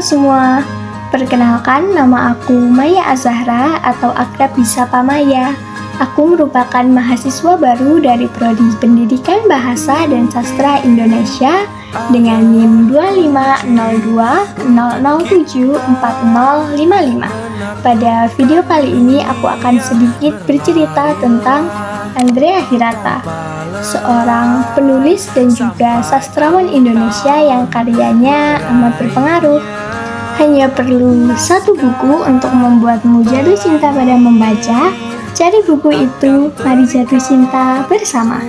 semua, perkenalkan nama aku Maya Azahra atau akrab disapa Maya. Aku merupakan mahasiswa baru dari Prodi Pendidikan Bahasa dan Sastra Indonesia dengan NIM 250200074055. Pada video kali ini aku akan sedikit bercerita tentang Andrea Hirata, seorang penulis dan juga sastrawan Indonesia yang karyanya amat berpengaruh. Hanya perlu satu buku untuk membuatmu jatuh cinta pada membaca. Cari buku itu, mari jatuh cinta bersama.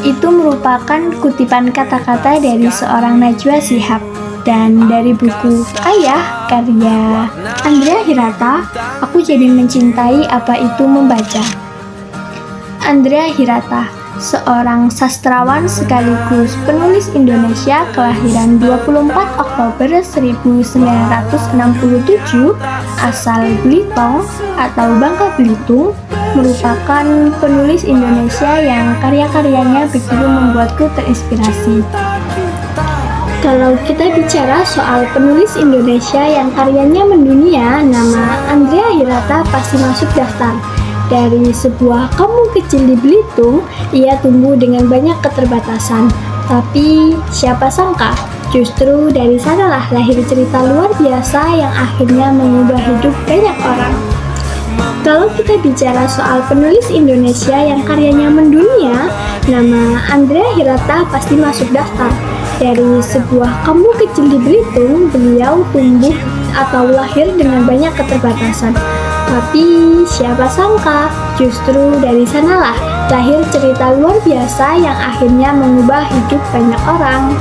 Itu merupakan kutipan kata-kata dari seorang Najwa Shihab dan dari buku Ayah karya Andrea Hirata, aku jadi mencintai apa itu membaca. Andrea Hirata, seorang sastrawan sekaligus penulis Indonesia kelahiran 24 Oktober 1967 asal Belitung atau Bangka Belitung, merupakan penulis Indonesia yang karya-karyanya begitu membuatku terinspirasi. Kalau kita bicara soal penulis Indonesia yang karyanya mendunia, nama Andrea Hirata pasti masuk daftar. Dari sebuah kampung kecil di Belitung, ia tumbuh dengan banyak keterbatasan. Tapi siapa sangka, justru dari sanalah lahir cerita luar biasa yang akhirnya mengubah hidup banyak orang. Kalau kita bicara soal penulis Indonesia yang karyanya mendunia, nama Andrea Hirata pasti masuk daftar. Dari sebuah kampung kecil di Belitung, beliau tumbuh atau lahir dengan banyak keterbatasan. Tapi siapa sangka, justru dari sanalah lahir cerita luar biasa yang akhirnya mengubah hidup banyak orang.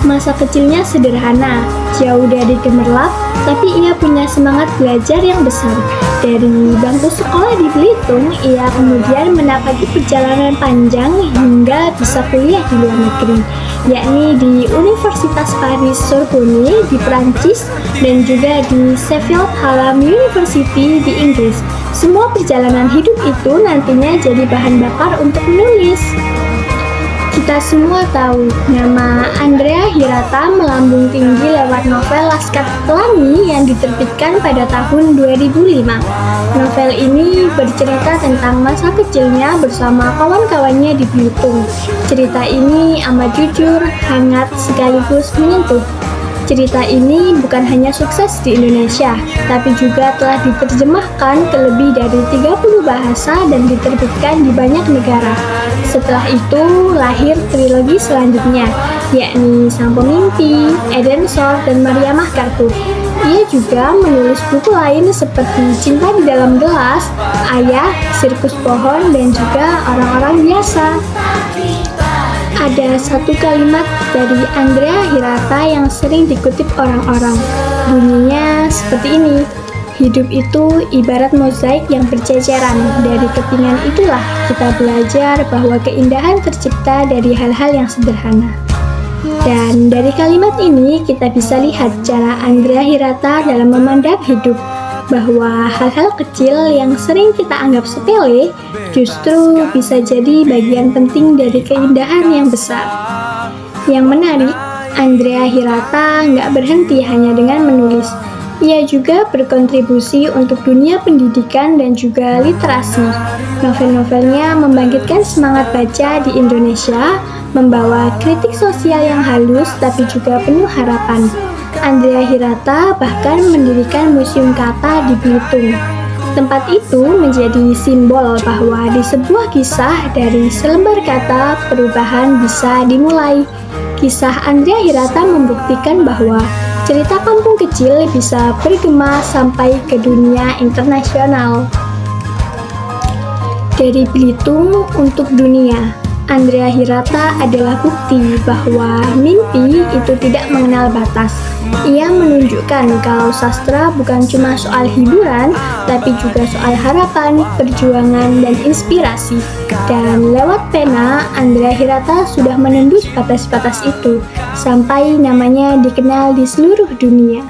Masa kecilnya sederhana, jauh dari gemerlap, tapi ia punya semangat belajar yang besar. Dari bangku sekolah di Belitung, ia kemudian menapaki perjalanan panjang hingga bisa kuliah di luar negeri, yakni di Universitas Paris Sorbonne di Prancis dan juga di Sheffield Hallam University di Inggris. Semua perjalanan hidup itu nantinya jadi bahan bakar untuk menulis. Kita semua tahu, nama Andrea Hirata melambung tinggi lewat novel Laskar Pelangi yang diterbitkan pada tahun 2005. Novel ini bercerita tentang masa kecilnya bersama kawan-kawannya di Belitung. Cerita ini amat jujur, hangat, sekaligus menyentuh. Cerita ini bukan hanya sukses di Indonesia, tapi juga telah diterjemahkan ke lebih dari 30 bahasa dan diterbitkan di banyak negara. Setelah itu lahir trilogi selanjutnya, yakni Sang Pemimpi, Eden Shore, dan Mariamah Kartun. Ia juga menulis buku lain seperti Cinta di Dalam Gelas, Ayah, Sirkus Pohon, dan juga Orang-orang Biasa. Ada satu kalimat dari Andrea Hirata yang sering dikutip orang-orang. Bunyinya seperti ini: hidup itu ibarat mozaik yang berceceran. Dari kepingan itulah kita belajar bahwa keindahan tercipta dari hal-hal yang sederhana. Dan dari kalimat ini kita bisa lihat cara Andrea Hirata dalam memandang hidup, bahwa hal-hal kecil yang sering kita anggap sepele justru bisa jadi bagian penting dari keindahan yang besar. Yang menarik, Andrea Hirata nggak berhenti hanya dengan menulis. Ia juga berkontribusi untuk dunia pendidikan dan juga literasi. Novel-novelnya membangkitkan semangat baca di Indonesia, membawa kritik sosial yang halus tapi juga penuh harapan. Andrea Hirata bahkan mendirikan Museum Kata di Belitung. Tempat itu menjadi simbol bahwa di sebuah kisah dari selembar kata perubahan bisa dimulai. Kisah Andrea Hirata membuktikan bahwa cerita kampung kecil bisa bergema sampai ke dunia internasional. Dari Belitung untuk dunia, Andrea Hirata adalah bukti bahwa mimpi itu tidak mengenal batas. Ia menunjukkan kalau sastra bukan cuma soal hiburan, tapi juga soal harapan, perjuangan, dan inspirasi. Dan lewat pena, Andrea Hirata sudah menembus batas-batas itu, sampai namanya dikenal di seluruh dunia.